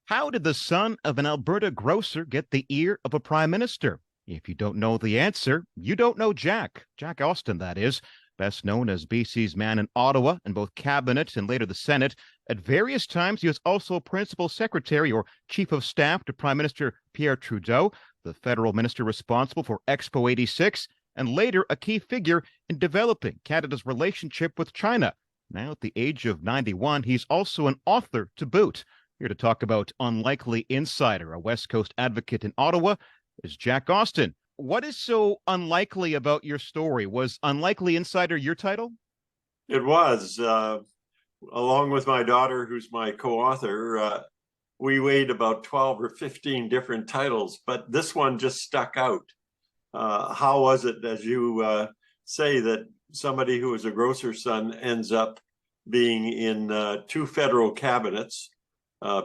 How did the son of an Alberta grocer get the ear of a prime minister? If you don't know the answer, you don't know Jack Austin, that is, best known as BC's man in Ottawa in both cabinet and later the Senate. At various times, he was also principal secretary or chief of staff to Prime Minister Pierre Trudeau, the federal minister responsible for Expo 86, and later a key figure in developing Canada's relationship with China. Now, at the age of 91, he's also an author to boot. Here to talk about Unlikely Insider, a West Coast advocate in Ottawa, is Jack Austin. What is so unlikely about your story? Was Unlikely Insider your title? It was. Along with my daughter, who's my co-author, we weighed about 12 or 15 different titles, but this one just stuck out. How was it, as you say, that somebody who was a grocer's son ends up being in two federal cabinets,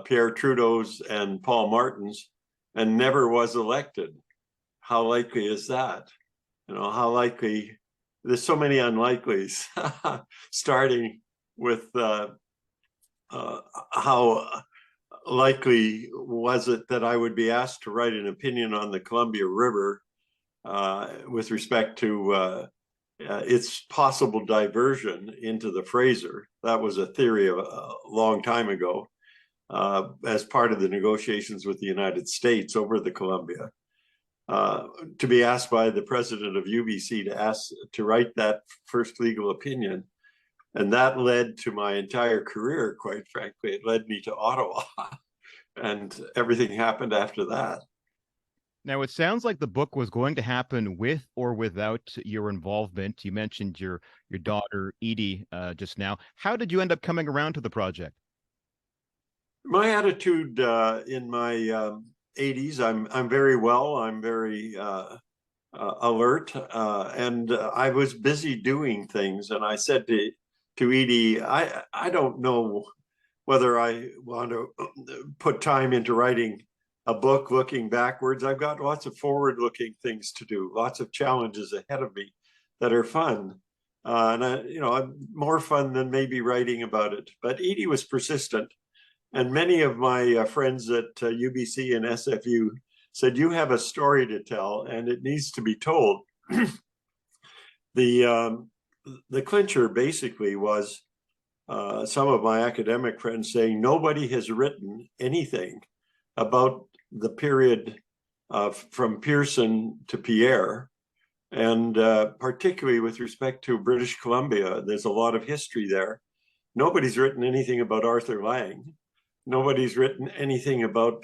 Pierre Trudeau's and Paul Martin's, and never was elected? How likely is that? How likely? There's so many unlikelies, starting with how likely was it that I would be asked to write an opinion on the Columbia River with respect to its possible diversion into the Fraser. That was a theory of a long time ago as part of the negotiations with the United States over the Columbia. To be asked by the president of UBC to write that first legal opinion. And that led to my entire career, quite frankly. It led me to Ottawa, and everything happened after that. Now, it sounds like the book was going to happen with or without your involvement. You mentioned your daughter, Edie, just now. How did you end up coming around to the project? My attitude in my 80s, I'm very well. I'm very alert, and I was busy doing things. And I said to Edie, I don't know whether I want to put time into writing a book looking backwards. I've got lots of forward-looking things to do, lots of challenges ahead of me that are fun, and more fun than maybe writing about it. But Edie was persistent, and many of my friends at UBC and SFU said, "You have a story to tell, and it needs to be told." The clincher basically was some of my academic friends saying nobody has written anything about the period from Pearson to Pierre, and particularly with respect to British Columbia. There's a lot of history there. Nobody's written anything about Arthur Lang. Nobody's written anything about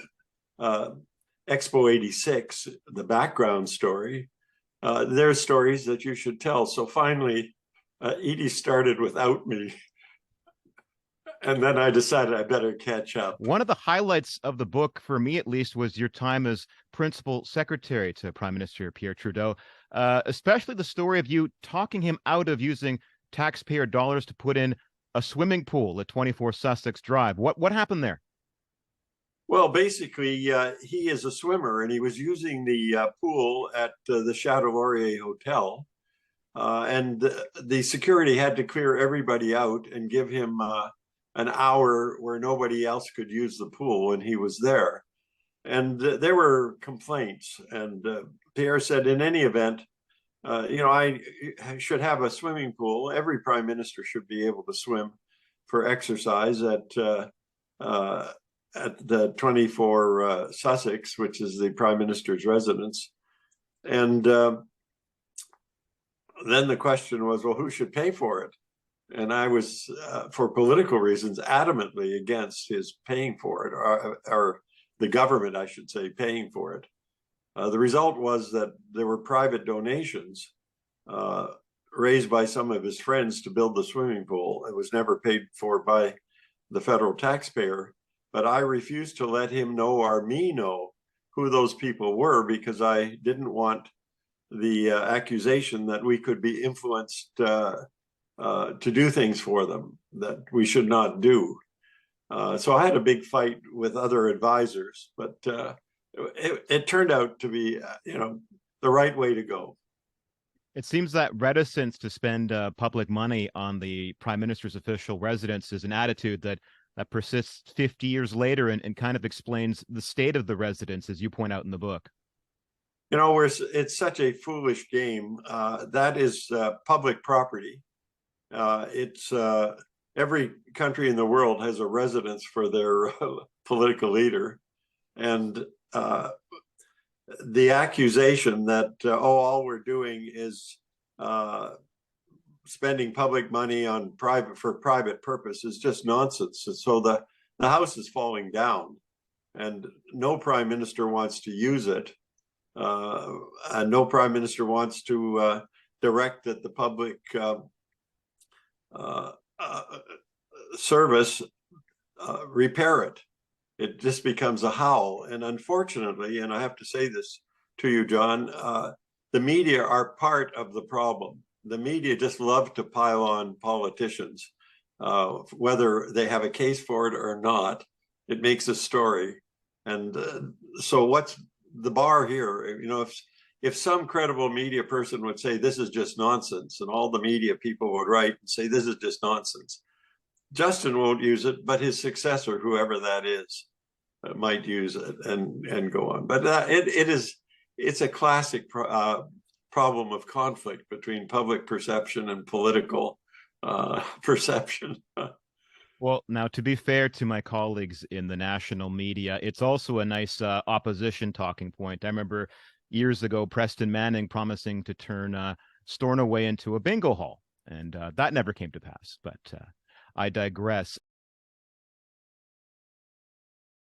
Expo 86, the background story. There's stories that you should tell. So finally, Edie started without me. And then I decided I better catch up. One of the highlights of the book, for me at least, was your time as principal secretary to Prime Minister Pierre Trudeau, especially the story of you talking him out of using taxpayer dollars to put in a swimming pool at 24 Sussex Drive. What happened there? Well, basically, he is a swimmer, and he was using the pool at the Chateau Laurier Hotel. And the security had to clear everybody out and give him an hour where nobody else could use the pool when he was there. And there were complaints. And Pierre said, in any event, I should have a swimming pool. Every prime minister should be able to swim for exercise at the 24 Sussex, which is the prime minister's residence. And then the question was, well, who should pay for it? And I was, for political reasons, adamantly against his paying for it, or the government, I should say, paying for it. The result was that there were private donations raised by some of his friends to build the swimming pool. It was never paid for by the federal taxpayer, but I refused to let him know or me know who those people were, because I didn't want the accusation that we could be influenced to do things for them that we should not do. So I had a big fight with other advisors, but it turned out to be, the right way to go. It seems that reticence to spend public money on the prime minister's official residence is an attitude that that persists 50 years later and kind of explains the state of the residence, as you point out in the book. You know, it's such a foolish game. That is public property. It's every country in the world has a residence for their political leader. And the accusation that, all we're doing is spending public money on private purpose is just nonsense. And so the house is falling down, and no prime minister wants to use it. And no prime minister wants to direct that the public service repair it. It just becomes a howl. And unfortunately, and I have to say this to you, John, the media are part of the problem. The media just love to pile on politicians, whether they have a case for it or not. It makes a story. And so what's the bar here? You know, if some credible media person would say this is just nonsense, and all the media people would write and say this is just nonsense, Justin won't use it, but his successor, whoever that is, might use it and go on. But it's a classic problem of conflict between public perception and political perception. Well, now, to be fair to my colleagues in the national media, it's also a nice opposition talking point. I remember years ago, Preston Manning promising to turn Stornoway into a bingo hall, and that never came to pass. But I digress.